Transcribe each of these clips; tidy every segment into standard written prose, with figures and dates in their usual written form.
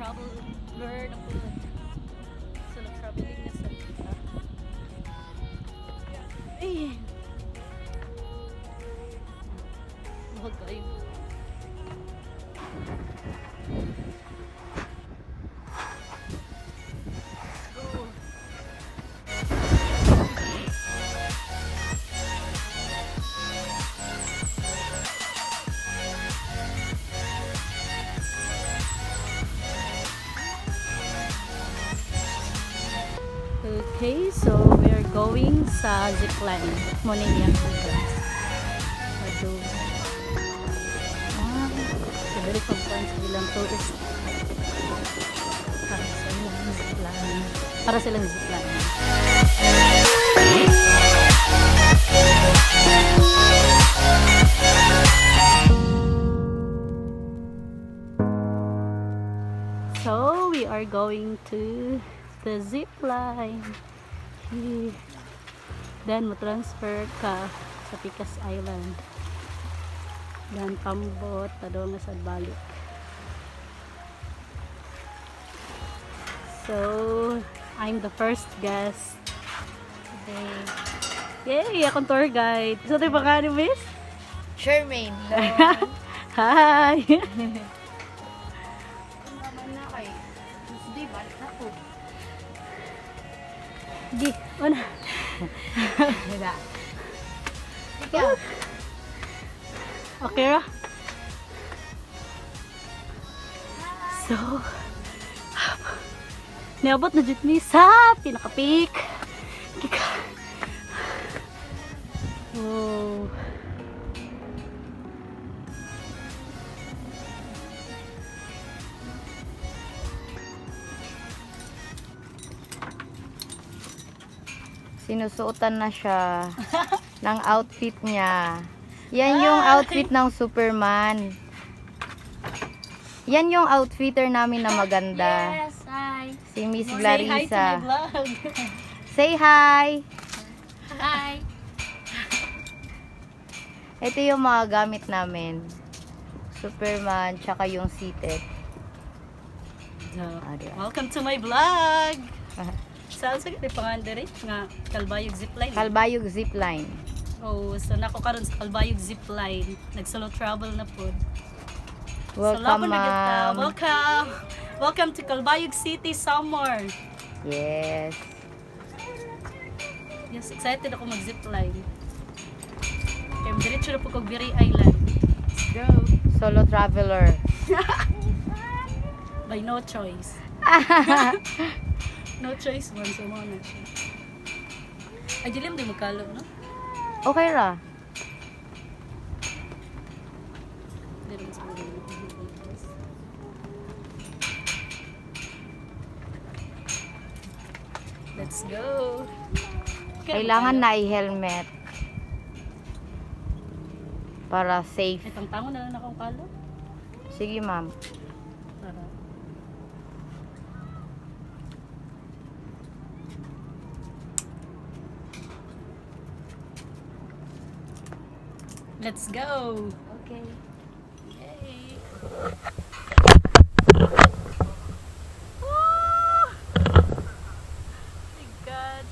traveler na po. Solo traveling na sa kita. Ay! Mahal kayo. Okay, so we are going sa Zipline. Muna niya po guys. Aduh. So very fun sa ilang tourist. Para silang Zipline. Para silang Zipline. So we are going to the Zipline. Then mo-transfer ka sa Picas Island. Then pambot tado nga sa balik. So I'm the first guest today. Yay! Akong tour guide. So tayo baka ni Miss? Charmaine. Hi! Di, una. Ikaw. Okay ra? So, niabot na dito ni sa pinaka-peak. Oh. Sinusuotan na siya ng outfit niya. Yan yung outfit ng Superman. Yan yung outfitter namin na maganda. Yes, hi. Si Miss Say hi to my Larissa. vlog. Say hi. Hi. Ito yung mga gamit namin. Superman, tsaka yung seated. Welcome to my vlog. Saan sa kiti pangandere nga Calbayog Zipline. Calbayog Zipline. Oh, so nako karon sa Calbayog Zipline. Nag-solo travel na po. Welcome, ma'am. Welcome. Welcome to Calbayog City, Summer. Yes. Yes, excited ako mag-zipline. Kaya diretso na po kong Biri Island. Let's go. Solo traveler. By no choice. No choice man, so mo na siya. Ay, dilim di magkalo, no? Okay ra. Dilim sa mga. Let's go. Kailangan na i-helmet. Para safe. Itong tango na lang akong kalo. Sige, ma'am. Para. Let's go. Okay. Yay. My God.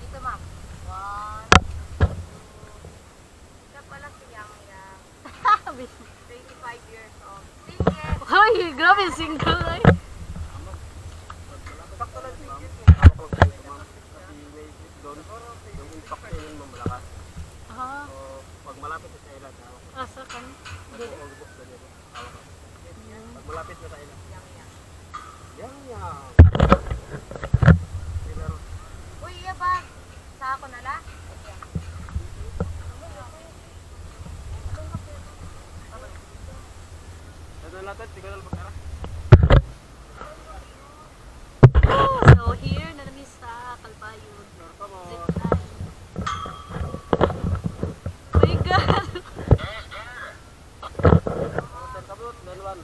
Dito, ma'am. 1, 2. Siya pala si Yang Yang. 25 years old. Single. Hoy, grabe single ay. Ah, Pag malapit na sa ilan, asa kan? Dili. pag malapit na sa ilan. Yang yang. Uy, iya ba? Sa ako na la? Ano natin, tigil na pagkara. So here na namin sa Calbayog. Come on. Zipline. My God. Kabut, dalawan.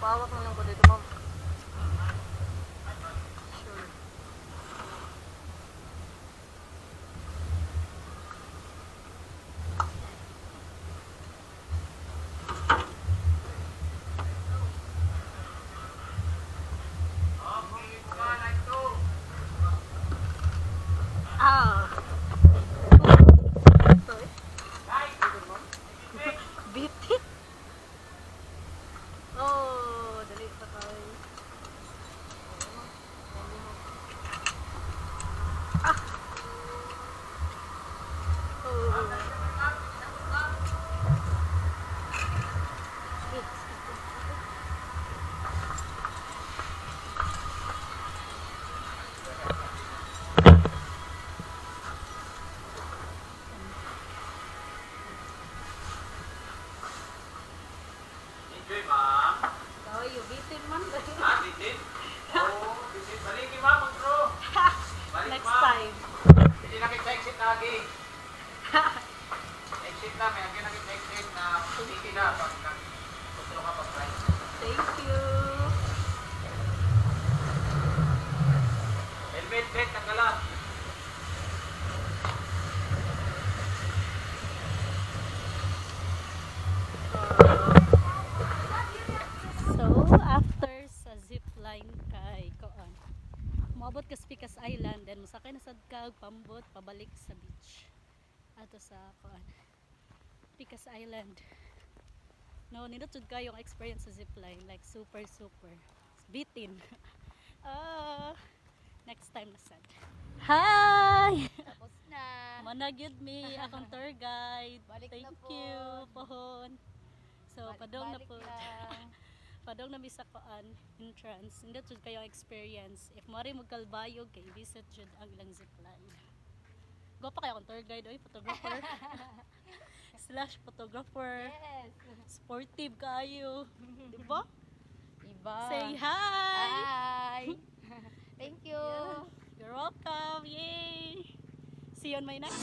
Pahawak na lang ko dito, ma'am. Sure. Ah. Bitit. Oh, dali pa tayo. Ah. Oh. Enjoy, ma'am. Oh, you bitin man. Ah, bitin? Oo, bitin. Baliki, ma'am. Mag-draw. Balik, Next ma'am. time. Hindi na kita exit lagi. Exit na. May agin na kita exit na hindi na. Pag nag-draw ka pa-try. Thank you. Helmet, bet, tanggalan. So, after sa zipline kay Koan, moabot ka sa Picas Island, then musakay na sad ka og pambot pabalik sa beach. Ato sa Koan, Picas Island. No, nindot jud kayo ang experience sa zipline, like super bitin. Ah, next time na sad. Hi! Tapos na. Managyud me akong tour guide. Balik na Thank po. you pohon. So, padong na Balik po. lang. Padong na bisa koan entrance. Hindi jud kayo experience. If mari mo Calbayog kay visit jud ang ilang zipline. Go pa kayo akong tour guide oy, photographer. Slash photographer. Yes. Sportive kayo. Di ba? Iba. Say hi. Hi. Thank you. You're welcome. Yay. See you on my next